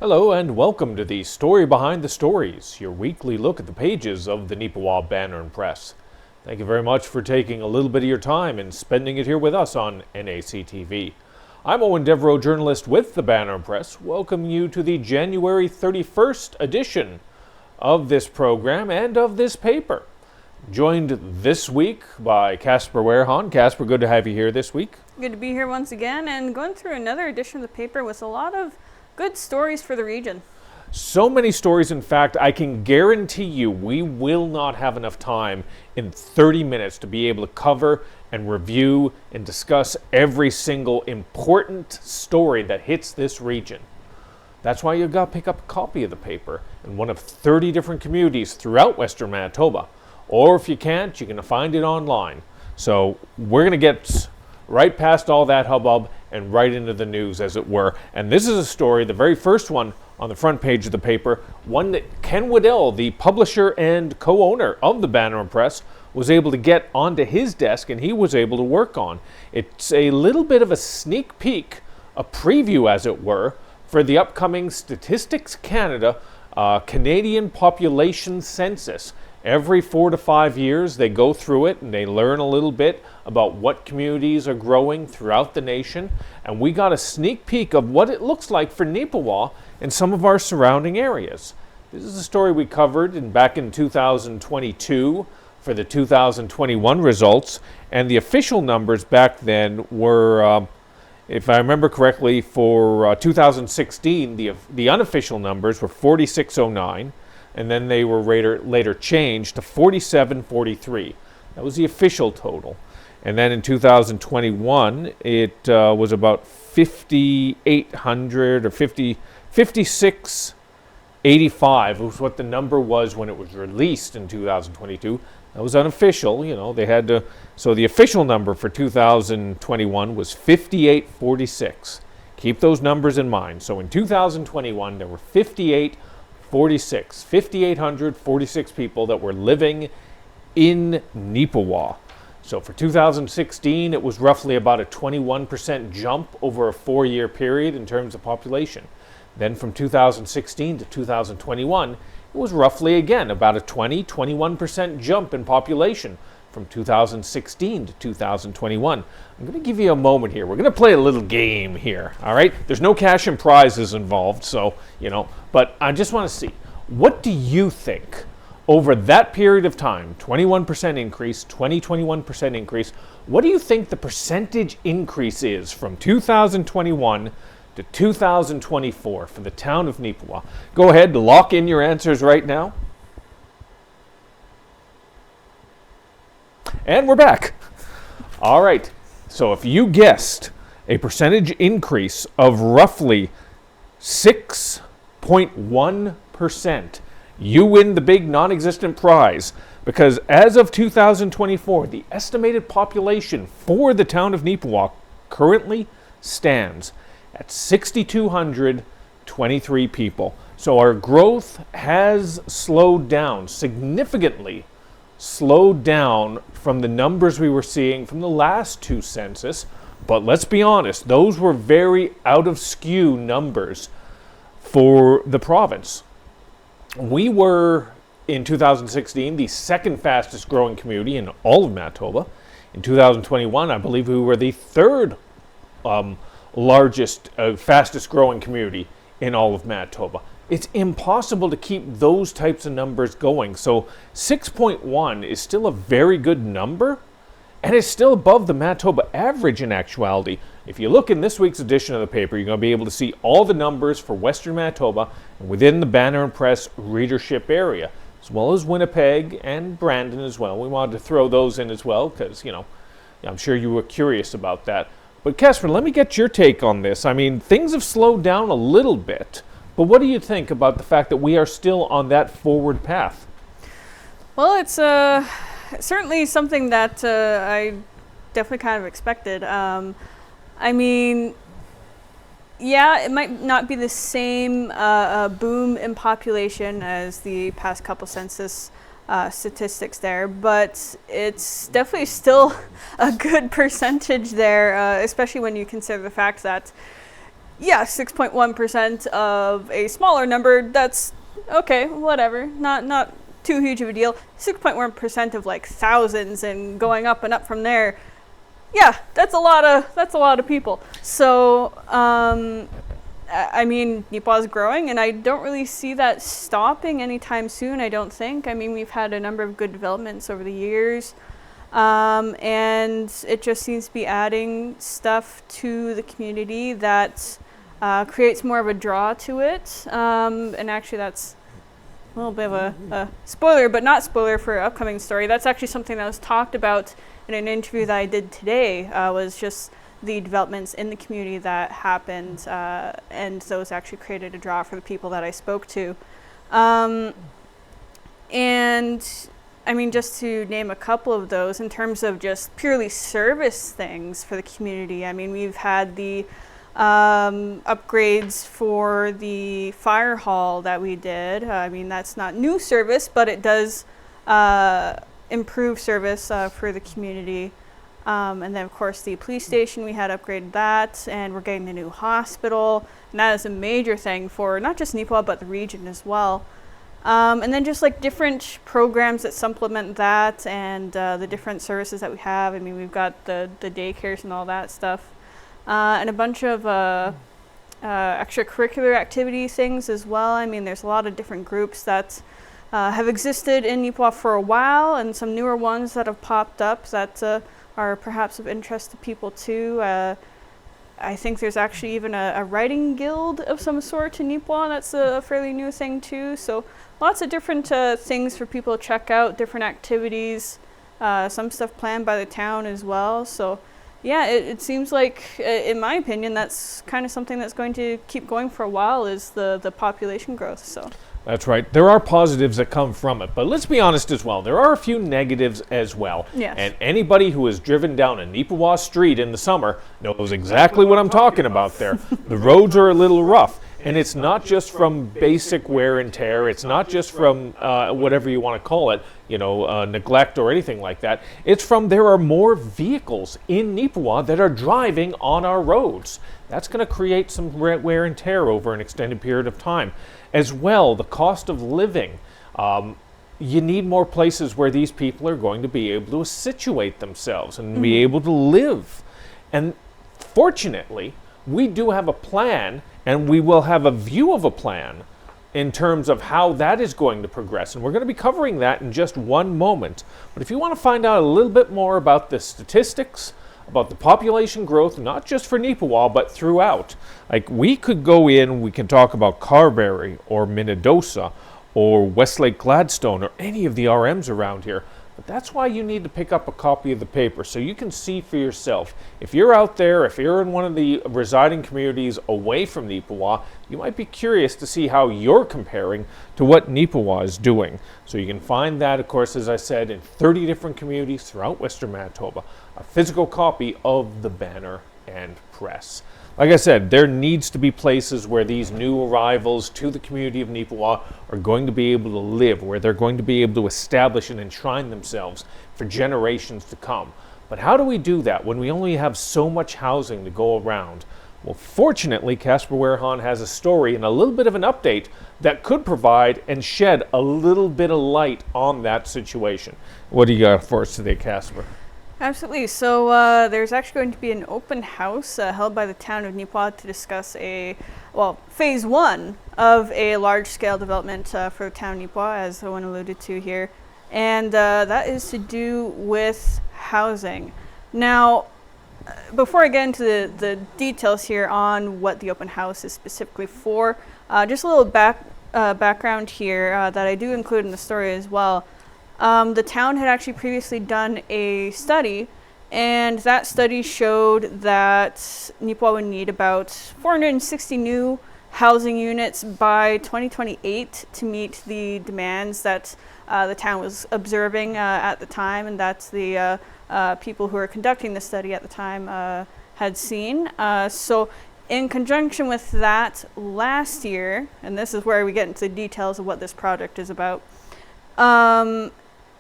Hello and welcome to the Story Behind the Stories, your weekly look at the pages of the Neepawa Banner Press. Thank you very much for taking a little bit of your time and spending it here with us on NACTV. I'm Eoin, Devereux, journalist with the Banner Press, welcoming you to the January 31st edition of this program and of this paper. Joined this week by Casper Wehrhahn. Casper, good to have you here this week. Good to be here once again and going through another edition of the paper with a lot of good stories for the region. So many stories, in fact, I can guarantee you we will not have enough time in 30 minutes to be able to cover and review and discuss every single important story that hits this region. That's why you've got to pick up a copy of the paper in one of 30 different communities throughout Western Manitoba. Or if you can't, you can find it online. So we're going to get right past all that hubbub and right into the news, as it were. And this is a story, the very first one on the front page of the paper, one that Ken Waddell, the publisher and co-owner of the Banner Press, was able to get onto his desk and he was able to work on. It's a little bit of a sneak peek, a preview, as it were, for the upcoming Statistics Canada Canadian population census. Every 4 to 5 years, they go through it and they learn a little bit about what communities are growing throughout the nation. And we got a sneak peek of what it looks like for Neepawa and some of our surrounding areas. This is a story we covered back in 2022 for the 2021 results. And the official numbers back then were, if I remember correctly, for 2016, the unofficial numbers were 4609. And then they were later changed to 4743. That was the official total. And then in 2021, it was about 5,800 or 5685 was what the number was when it was released in 2022. That was unofficial, they had to. So the official number for 2021 was 5846. Keep those numbers in mind. So in 2021, there were 5,846 people that were living in Neepawa. So for 2016, it was roughly about a 21% jump over a 4-year period in terms of population. Then from 2016 to 2021, it was roughly again about a 21% jump in population from 2016 to 2021. I'm going to give you a moment here. We're going to play a little game here, all right? There's no cash and prizes involved, so, but I just want to see, what do you think over that period of time, 21% increase, 21% increase, what do you think the percentage increase is from 2021 to 2024 for the town of Neepawa? Go ahead, lock in your answers right now. And we're back. All right. So if you guessed a percentage increase of roughly 6.1%, you win the big non-existent prize. Because as of 2024, the estimated population for the town of Neepawa currently stands at 6,223 people. So our growth has slowed down significantly. Slowed down from the numbers we were seeing from the last two census, but let's be honest, those were very out of skew numbers for the province. We were, in 2016, the second fastest growing community in all of Manitoba. In 2021, I believe we were the third largest, fastest growing community in all of Manitoba. It's impossible to keep those types of numbers going. So 6.1 is still a very good number, and it's still above the Manitoba average in actuality. If you look in this week's edition of the paper, you're going to be able to see all the numbers for Western Manitoba and within the Banner Press readership area, as well as Winnipeg and Brandon as well. We wanted to throw those in as well because, I'm sure you were curious about that. But Casper, let me get your take on this. I mean, things have slowed down a little bit. But what do you think about the fact that we are still on that forward path? Well, it's certainly something that I definitely kind of expected. I mean, yeah, it might not be the same boom in population as the past couple census statistics there, but it's definitely still a good percentage there, especially when you consider the fact that yeah, 6.1% of a smaller number, that's okay, whatever. Not too huge of a deal. 6.1% of like thousands and going up and up from there. Yeah, that's a lot of people. So, I mean, Neepawa's growing, and I don't really see that stopping anytime soon, I don't think. I mean, we've had a number of good developments over the years, and it just seems to be adding stuff to the community that creates more of a draw to it. And actually, that's a little bit of a spoiler, but not spoiler for an upcoming story. That's actually something that was talked about in an interview that I did today, was just the developments in the community that happened, and those actually created a draw for the people that I spoke to. And I mean, just to name a couple of those, in terms of just purely service things for the community, I mean, we've had the upgrades for the fire hall that we did. I mean, that's not new service, but it does improve service for the community. And then, of course, the police station, we had upgraded that, and we're getting the new hospital. And that is a major thing for not just Neepawa, but the region as well. And then just like different programs that supplement that, and the different services that we have. I mean, we've got the daycares and all that stuff. And a bunch of extracurricular activity things as well. I mean, there's a lot of different groups that have existed in Neepawa for a while, and some newer ones that have popped up that are perhaps of interest to people too. I think there's actually even a writing guild of some sort in Neepawa. That's a fairly new thing too. So lots of different things for people to check out, different activities, some stuff planned by the town as well. So yeah, it seems like, in my opinion, that's kind of something that's going to keep going for a while, is the population growth. So. That's right. There are positives that come from it, but let's be honest as well. There are a few negatives as well. Yes. And anybody who has driven down a Neepawa street in the summer knows exactly what I'm talking about there. The roads are a little rough, and it's not just from basic wear and tear. It's not just from whatever you want to call it, neglect or anything like that. It's from there are more vehicles in Neepawa that are driving on our roads. That's going to create some wear and tear over an extended period of time. As well, the cost of living. You need more places where these people are going to be able to situate themselves and be able to live. And fortunately, we do have a plan, and we will have a view of a plan in terms of how that is going to progress. And we're going to be covering that in just one moment. But if you want to find out a little bit more about the statistics, about the population growth, not just for Neepawa, but throughout. Like, we could go in, we can talk about Carberry or Minnedosa or Westlake Gladstone or any of the RMs around here. But that's why you need to pick up a copy of the paper so you can see for yourself. If you're out there, if you're in one of the residing communities away from Neepawa, you might be curious to see how you're comparing to what Neepawa is doing. So you can find that, of course, as I said, in 30 different communities throughout Western Manitoba. A physical copy of the Banner and Press. Like I said, there needs to be places where these new arrivals to the community of Neepawa are going to be able to live, where they're going to be able to establish and enshrine themselves for generations to come. But how do we do that when we only have so much housing to go around? Well, fortunately, Casper Wehrhahn has a story and a little bit of an update that could provide and shed a little bit of light on that situation. What do you got for us today, Casper? Absolutely. So there's actually going to be an open house held by the town of Neepawa to discuss phase one of a large-scale development for the town of Neepawa, as Eoin alluded to here. And that is to do with housing. Now, before I get into the details here on what the open house is specifically for, just a little background here that I do include in the story as well. The town had actually previously done a study, and that study showed that Neepawa would need about 460 new housing units by 2028 to meet the demands that the town was observing at the time, and that's the people who were conducting the study at the time had seen. So in conjunction with that, last year, and this is where we get into the details of what this project is about,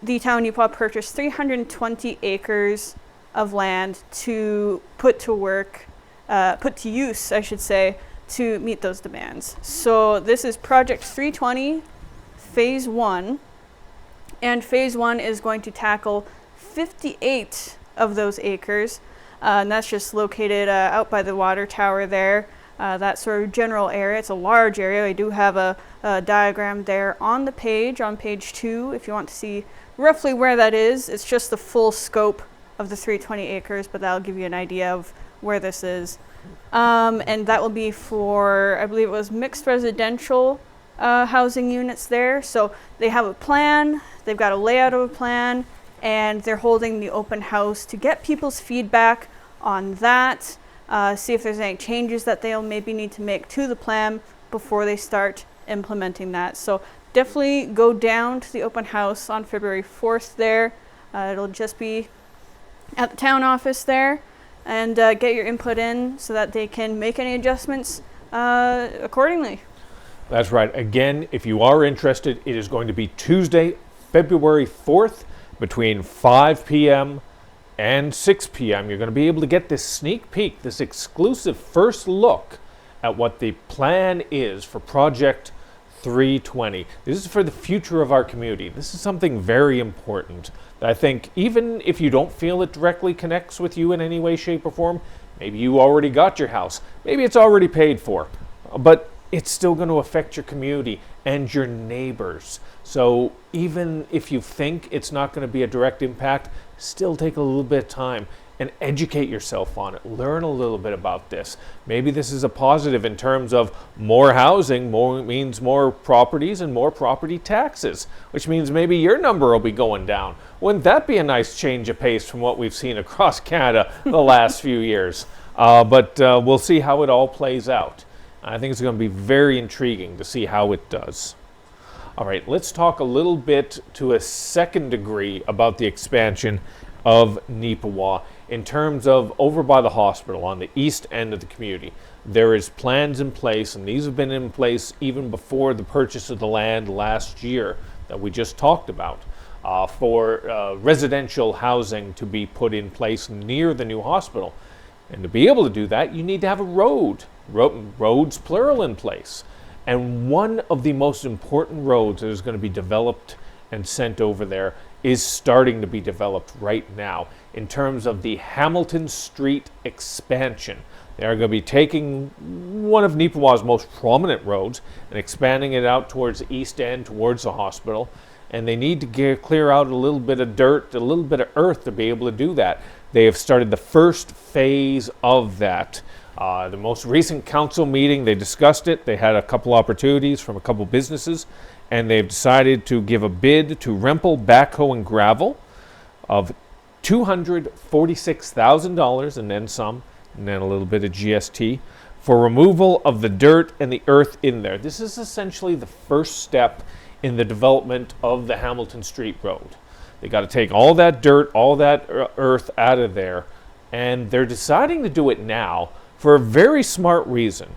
the town of Neepawa purchased 320 acres of land to put to work put to use, I should say, to meet those demands. So this is Project 320, Phase 1, and Phase 1 is going to tackle 58 of those acres, and that's just located out by the water tower there, that sort of general area. It's a large area. I do have a diagram there on the page, on page 2, if you want to see roughly where that is. It's just the full scope of the 320 acres, but that'll give you an idea of where this is. And that will be for, I believe it was mixed residential housing units there. So they have a plan, they've got a layout of a plan, and they're holding the open house to get people's feedback on that, see if there's any changes that they'll maybe need to make to the plan before they start implementing that. So definitely go down to the open house on February 4th there. It'll just be at the town office there, and get your input in so that they can make any adjustments accordingly. That's right. Again, if you are interested, it is going to be Tuesday, February 4th, between 5 p.m. and 6 p.m. You're going to be able to get this sneak peek, this exclusive first look at what the plan is for Project 320. This is for the future of our community. This is something very important that I think, even if you don't feel it directly connects with you in any way, shape, or form, maybe you already got your house, maybe it's already paid for, but it's still going to affect your community and your neighbors. So even if you think it's not going to be a direct impact, still take a little bit of time and educate yourself on it. Learn a little bit about this. Maybe this is a positive in terms of more housing, means more properties and more property taxes, which means maybe your number will be going down. Wouldn't that be a nice change of pace from what we've seen across Canada the last few years? But we'll see how it all plays out. I think it's going to be very intriguing to see how it does. All right, let's talk a little bit to a second degree about the expansion of Neepawa. In terms of over by the hospital on the east end of the community, there is plans in place, and these have been in place even before the purchase of the land last year that we just talked about, for residential housing to be put in place near the new hospital. And to be able to do that, you need to have a roads plural in place. And one of the most important roads that is going to be developed and sent over there is starting to be developed right now in terms of the Hamilton Street expansion. They are going to be taking one of Neepawa's most prominent roads and expanding it out towards the east end, towards the hospital. And they need to clear out a little bit of dirt, a little bit of earth to be able to do that. They have started the first phase of that. The most recent council meeting, they discussed it. They had a couple opportunities from a couple businesses, and they've decided to give a bid to Rempel Backhoe and Gravel of $246,000 and then some, and then a little bit of GST, for removal of the dirt and the earth in there. This is essentially the first step in the development of the Hamilton Street Road. They got to take all that dirt, all that earth out of there, and they're deciding to do it now for a very smart reason.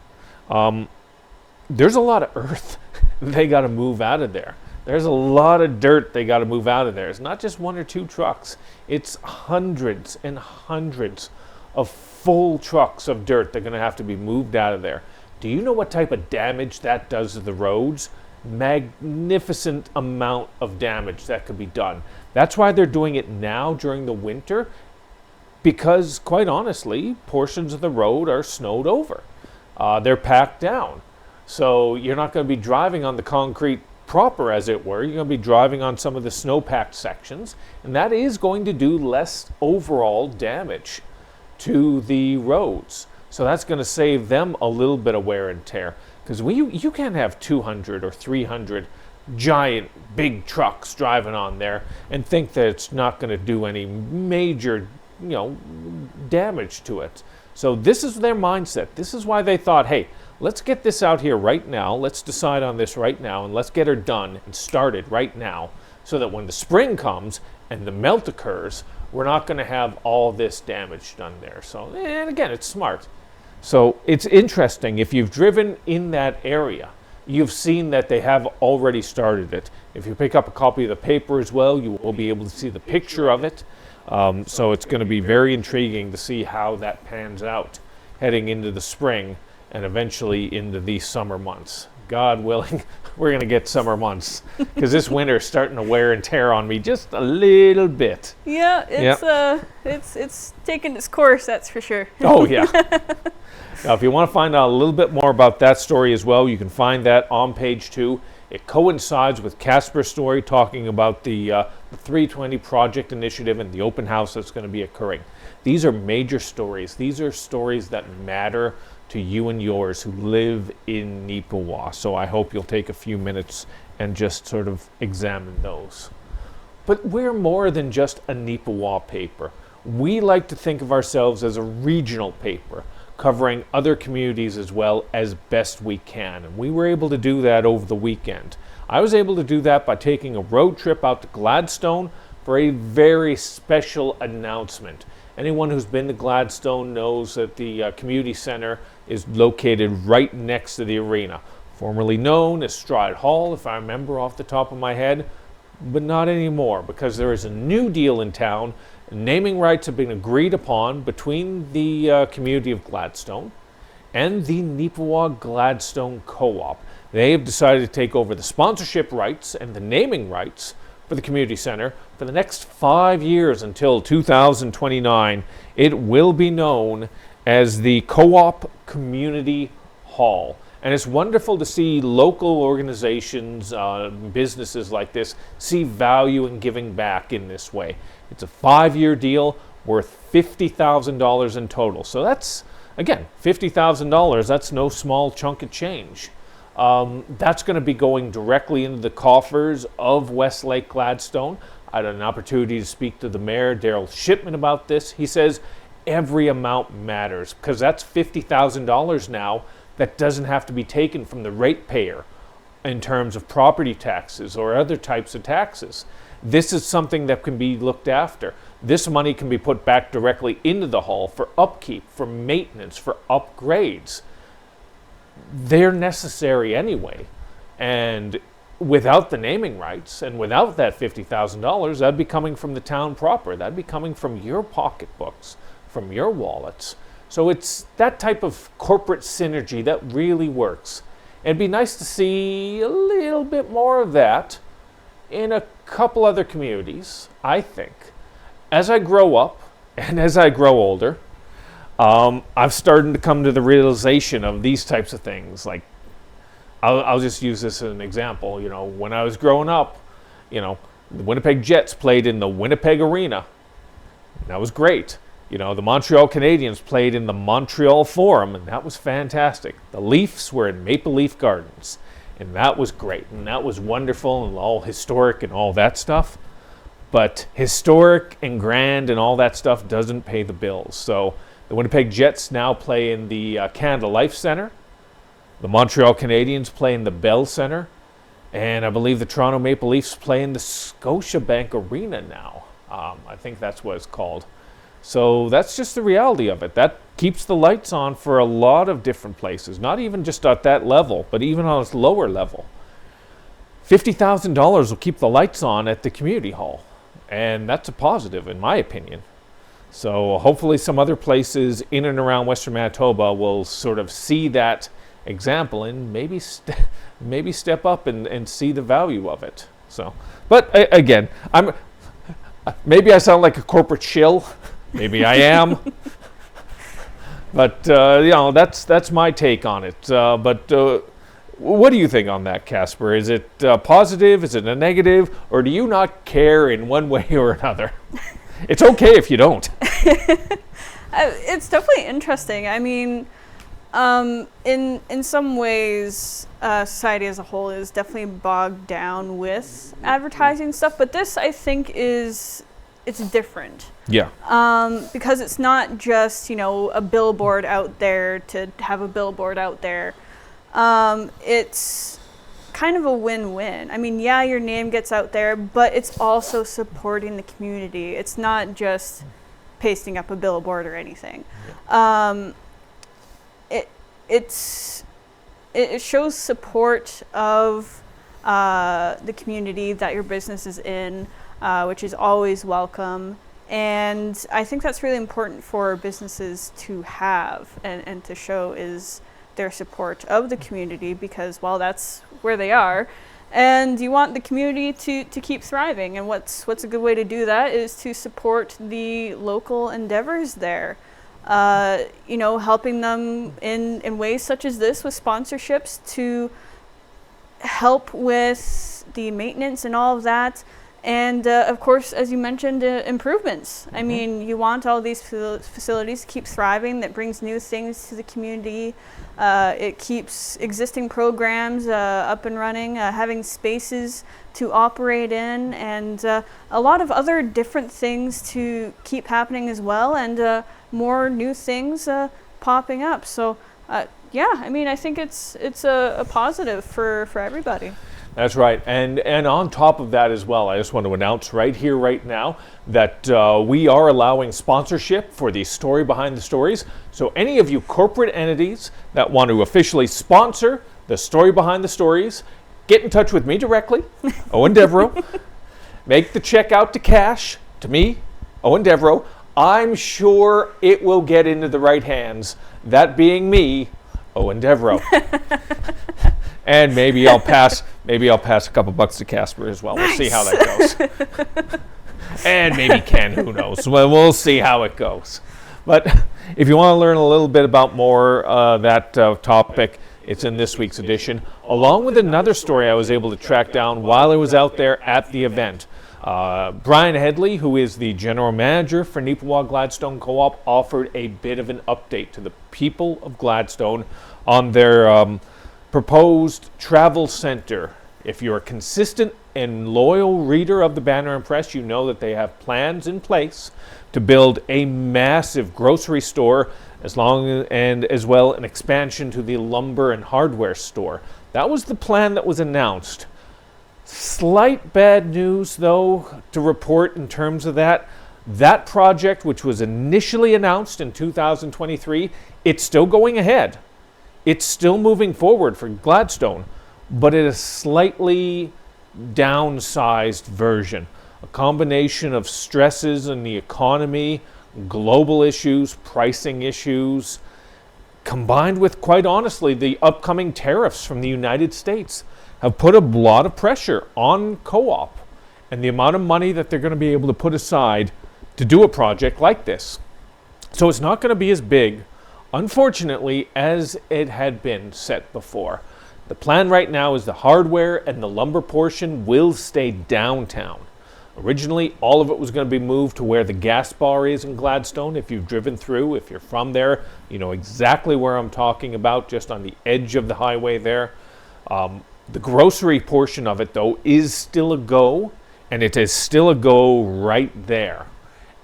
There's a lot of earth they got to move out of there. There's a lot of dirt they got to move out of there. It's not just one or two trucks. It's hundreds and hundreds of full trucks of dirt that are going to have to be moved out of there. Do you know what type of damage that does to the roads? Magnificent amount of damage that could be done. That's why they're doing it now during the winter, because quite honestly, portions of the road are snowed over. They're packed down. So you're not going to be driving on the concrete proper, as it were. You're going to be driving on some of the snow-packed sections, and that is going to do less overall damage to the roads. So that's going to save them a little bit of wear and tear, because you can't have 200 or 300 giant big trucks driving on there and think that it's not going to do any major damage to it. So this is their mindset. This is why they thought, hey, let's get this out here right now. Let's decide on this right now, and let's get her done and started right now, so that when the spring comes and the melt occurs, we're not going to have all this damage done there. So, and again, it's smart. So it's interesting. If you've driven in that area, you've seen that they have already started it. If you pick up a copy of the paper as well, you will be able to see the picture of it. So it's going to be very intriguing to see how that pans out heading into the spring and eventually into these summer months. God willing, we're going to get summer months because this winter's starting to wear and tear on me just a little bit. Yeah, it's taken its course, that's for sure. Oh, yeah. Now, if you want to find out a little bit more about that story as well, you can find that on page 2. It coincides with Casper's story talking about the 320 project initiative and the open house that's going to be occurring. These are major stories. These are stories that matter to you and yours who live in Neepawa. So I hope you'll take a few minutes and just sort of examine those. But we're more than just a Neepawa paper. We like to think of ourselves as a regional paper, covering other communities as well as best we can. And we were able to do that over the weekend. I was able to do that by taking a road trip out to Gladstone for a very special announcement. Anyone who's been to Gladstone knows that the community center is located right next to the arena, formerly known as Stride Hall, if I remember off the top of my head, but not anymore because there is a new deal in town. Naming rights have been agreed upon between the community of Gladstone and the Neepawa Gladstone Co-op. They have decided to take over the sponsorship rights and the naming rights for the community center for the next 5 years until 2029. It will be known as the Co-op Community Hall. And it's wonderful to see local organizations, businesses like this, see value in giving back in this way. It's a 5-year deal worth $50,000 in total. So that's, again, $50,000. That's no small chunk of change. That's going to be going directly into the coffers of Westlake Gladstone. I had an opportunity to speak to the mayor, Daryl Shipman, about this. He says every amount matters because that's $50,000 now that doesn't have to be taken from the ratepayer in terms of property taxes or other types of taxes. This is something that can be looked after. This money can be put back directly into the hall for upkeep, for maintenance, for upgrades. They're necessary anyway. And without the naming rights and without that $50,000, that'd be coming from the town proper. That'd be coming from your pocketbooks, from your wallets. So it's that type of corporate synergy that really works. It'd be nice to see a little bit more of that in a couple other communities, I think. As I grow up and as I grow older, I've started to come to the realization of these types of things. Like, I'll just use this as an example. You know, when I was growing up, you know, the Winnipeg Jets played in the Winnipeg Arena. That was great. You know, the Montreal Canadiens played in the Montreal Forum, and that was fantastic. The Leafs were in Maple Leaf Gardens, and that was great, and that was wonderful and all historic and all that stuff. But historic and grand and all that stuff doesn't pay the bills. So the Winnipeg Jets now play in the Canada Life Centre. The Montreal Canadiens play in the Bell Centre. And I believe the Toronto Maple Leafs play in the Scotiabank Arena now. I think that's what it's called. So that's just the reality of it. That keeps the lights on for a lot of different places, not even just at that level, but even on its lower level. $50,000 will keep the lights on at the community hall, and that's a positive in my opinion. So hopefully some other places in and around Western Manitoba will sort of see that example and maybe step up and see the value of it. So, but again, maybe I sound like a corporate shill. Maybe I am, but you know, that's my take on it. But what do you think on that, Casper? Is it positive? Is it a negative? Or do you not care in one way or another? It's okay if you don't. It's definitely interesting. I mean, in some ways, society as a whole is definitely bogged down with advertising stuff. But this, I think, it's different. Yeah. Because it's not just, you know, a billboard out there to have a billboard out there. It's kind of a win-win. I mean, yeah, your name gets out there, but it's also supporting the community. It's not just pasting up a billboard or anything. It shows support of the community that your business is in, which is always welcome. And I think that's really important for businesses to have and to show is their support of the community, because, well, that's where they are. And you want the community to keep thriving. And what's a good way to do that is to support the local endeavors there. Helping them in ways such as this with sponsorships to help with the maintenance and all of that. And of course, as you mentioned, improvements. I mean, you want all these facilities to keep thriving. That brings new things to the community. It keeps existing programs up and running, having spaces to operate in, and a lot of other different things to keep happening as well, and more new things popping up. So, I think it's a positive for everybody. That's right. And on top of that as well, I just want to announce right here, right now, that we are allowing sponsorship for the Story Behind the Stories. So any of you corporate entities that want to officially sponsor the Story Behind the Stories, get in touch with me directly, Eoin Devereux. Make the check out to cash, to me, Eoin Devereux. I'm sure it will get into the right hands, that being me, Eoin Devereux. And maybe I'll pass a couple bucks to Casper as well. We'll see how that goes. And maybe Ken, who knows? Well, we'll see how it goes. But if you want to learn a little bit about more that topic, it's in this week's edition, along with another story I was able to track down while I was out there at the event. Brian Headley, who is the general manager for Neepawa Gladstone Co-op, offered a bit of an update to the people of Gladstone on their proposed travel center. If you're a consistent and loyal reader of the Banner Press, you know that they have plans in place to build a massive grocery store, as well an expansion to the lumber and hardware store. That was the plan that was announced. Slight bad news, though, to report in terms of that. That project, which was initially announced in 2023, it's still going ahead. It's still moving forward for Gladstone, but in a slightly downsized version. A combination of stresses in the economy, global issues, pricing issues, combined with, quite honestly, the upcoming tariffs from the United States have put a lot of pressure on co-op and the amount of money that they're going to be able to put aside to do a project like this. So it's not going to be as big, unfortunately, as it had been set before. The plan right now is the hardware and the lumber portion will stay downtown. Originally, all of it was going to be moved to where the gas bar is in Gladstone. If you've driven through, if you're from there, you know exactly where I'm talking about, just on the edge of the highway there. The grocery portion of it, though, is still a go, and it is still a go right there.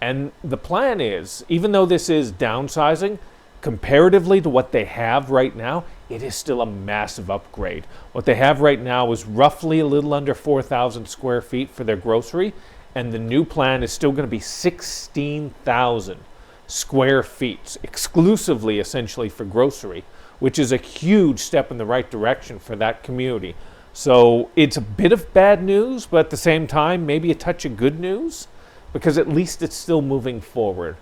And the plan is, even though this is downsizing, comparatively to what they have right now, it is still a massive upgrade. What they have right now is roughly a little under 4,000 square feet for their grocery, and the new plan is still going to be 16,000 square feet, exclusively essentially for grocery, which is a huge step in the right direction for that community. So it's a bit of bad news, but at the same time, maybe a touch of good news, because at least it's still moving forward.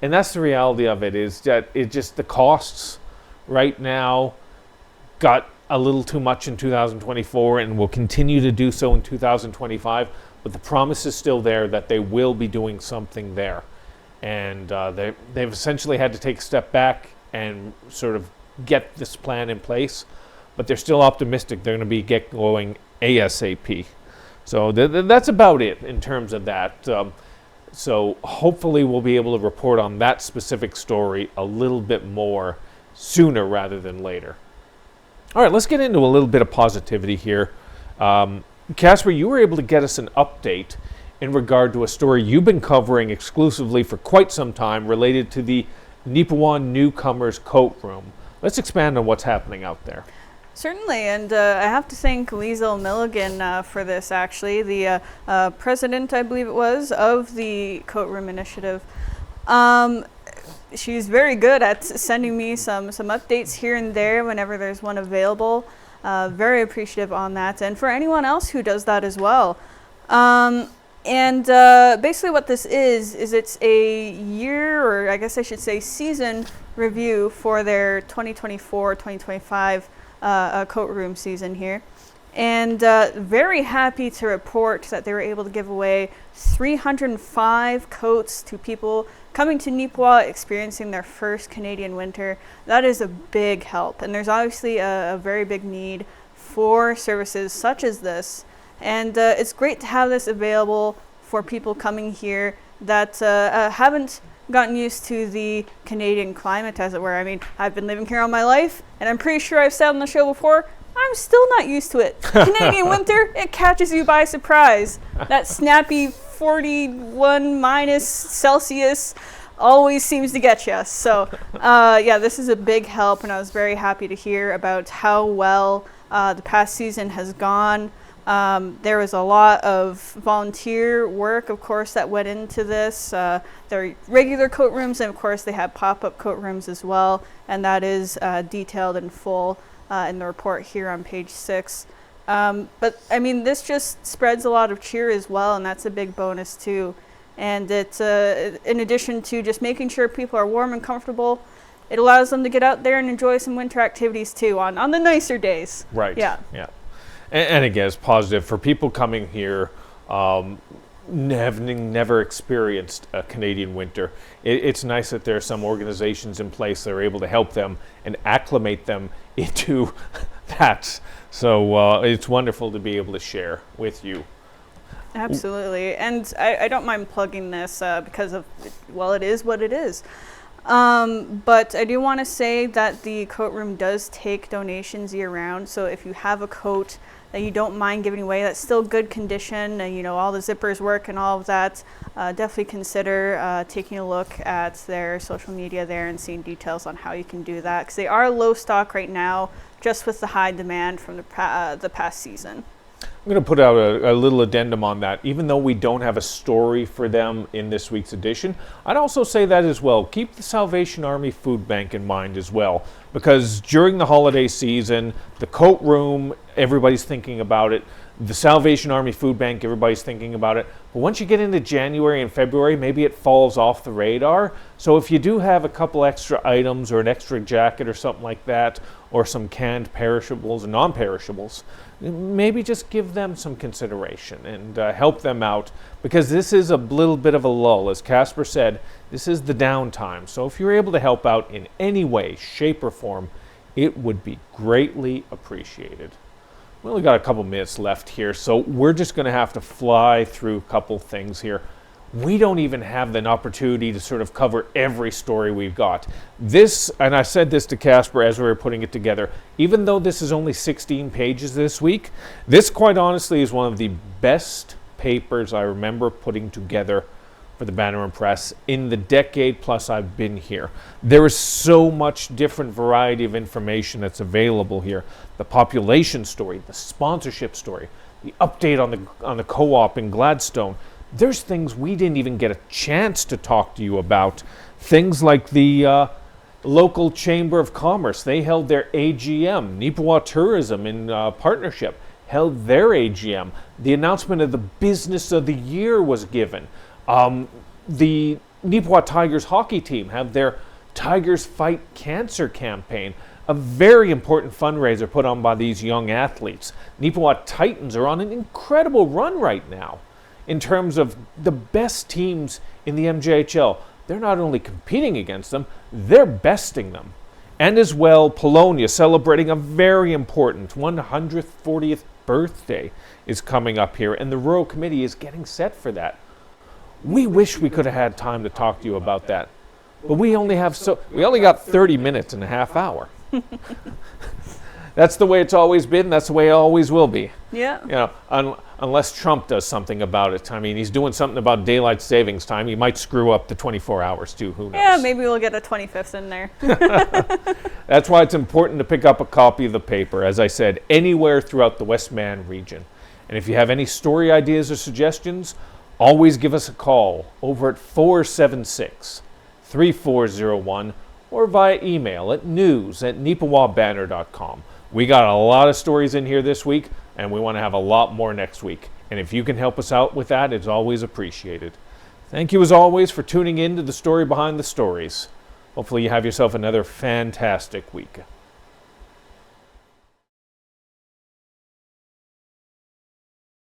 And that's the reality of it, is that it just, the costs right now got a little too much in 2024 and will continue to do so in 2025. But the promise is still there that they will be doing something there. And they've essentially had to take a step back and sort of get this plan in place. But they're still optimistic they're going to get going ASAP. So that's about it in terms of that. So hopefully we'll be able to report on that specific story a little bit more sooner rather than later. All right, let's get into a little bit of positivity here. Casper, you were able to get us an update in regard to a story you've been covering exclusively for quite some time related to the Neepawa Newcomers Coat Room. Let's expand on what's happening out there. Certainly, and I have to thank Liesl Milligan for this, actually, the president, I believe it was, of the Coat Room Initiative. She's very good at sending me some updates here and there whenever there's one available. Very appreciative on that, and for anyone else who does that as well. And basically what this is it's a year, or I guess I should say season review for their 2024-2025 coat room season here. And very happy to report that they were able to give away 305 coats to people coming to Neepawa, experiencing their first Canadian winter. That is a big help. And there's obviously a very big need for services such as this. And it's great to have this available for people coming here that haven't gotten used to the Canadian climate, as it were. I mean, I've been living here all my life, and I'm pretty sure I've said on the show before, I'm still not used to it. Canadian winter, it catches you by surprise. That snappy 41 minus Celsius always seems to get you. So, yeah, this is a big help, and I was very happy to hear about how well the past season has gone. There was a lot of volunteer work, of course, that went into this. There are regular coat rooms, and of course they have pop-up coat rooms as well, and that is detailed in full in the report here on page 6. But I mean, this just spreads a lot of cheer as well, and that's a big bonus too. And it's in addition to just making sure people are warm and comfortable, it allows them to get out there and enjoy some winter activities too on the nicer days. Right. Yeah. Yeah. And again, it's positive for people coming here, having never experienced a Canadian winter. It's nice that there are some organizations in place that are able to help them and acclimate them into that. So it's wonderful to be able to share with you. Absolutely. And I don't mind plugging this because of, well, it is what it is. But I do want to say that the coat room does take donations year round. So if you have a coat that you don't mind giving away, that's still good condition, and you know all the zippers work and all of that, definitely consider taking a look at their social media there and seeing details on how you can do that, because they are low stock right now, just with the high demand from the past season. I'm going to put out a little addendum on that. Even though we don't have a story for them in this week's edition, I'd also say that as well. Keep the Salvation Army Food Bank in mind as well, because during the holiday season, the coat room, everybody's thinking about it. The Salvation Army Food Bank, everybody's thinking about it. But once you get into January and February, maybe it falls off the radar. So if you do have a couple extra items or an extra jacket or something like that, or some canned perishables and non-perishables, maybe just give them some consideration and help them out, because this is a little bit of a lull. As Casper said, this is the downtime. So if you're able to help out in any way, shape, or form, it would be greatly appreciated. We only got a couple minutes left here, so we're just going to have to fly through a couple things here. We don't even have an opportunity to sort of cover every story we've got. This, and I said this to Casper as we were putting it together, even though this is only 16 pages this week, this quite honestly is one of the best papers I remember putting together for the Banner Press in the decade plus I've been here. There is so much different variety of information that's available here. The population story, the sponsorship story, the update on the co-op in Gladstone. There's things we didn't even get a chance to talk to you about. Things like the local Chamber of Commerce. They held their AGM. Neepawa Tourism in partnership held their AGM. The announcement of the Business of the Year was given. The Neepawa Tigers hockey team have their Tigers Fight Cancer campaign, a very important fundraiser put on by these young athletes. Neepawa Titans are on an incredible run right now in terms of the best teams in the MJHL. They're not only competing against them, they're besting them. And as well, Polonia celebrating a very important 140th birthday is coming up here, and the Rural Committee is getting set for that. We wish we could have had time to talk to you about that, but we only got 30 minutes and a half hour. That's the way it's always been. That's the way it always will be. Yeah. You know, unless Trump does something about it. I mean, he's doing something about daylight savings time. He might screw up the 24 hours too. Who knows? Yeah, maybe we'll get a 25th in there. That's why it's important to pick up a copy of the paper, as I said, anywhere throughout the Westman region. And if you have any story ideas or suggestions, always give us a call over at 476-3401 or via email at news@neepawabanner.com. We got a lot of stories in here this week, and we want to have a lot more next week. And if you can help us out with that, it's always appreciated. Thank you as always for tuning in to the story behind the stories. Hopefully you have yourself another fantastic week.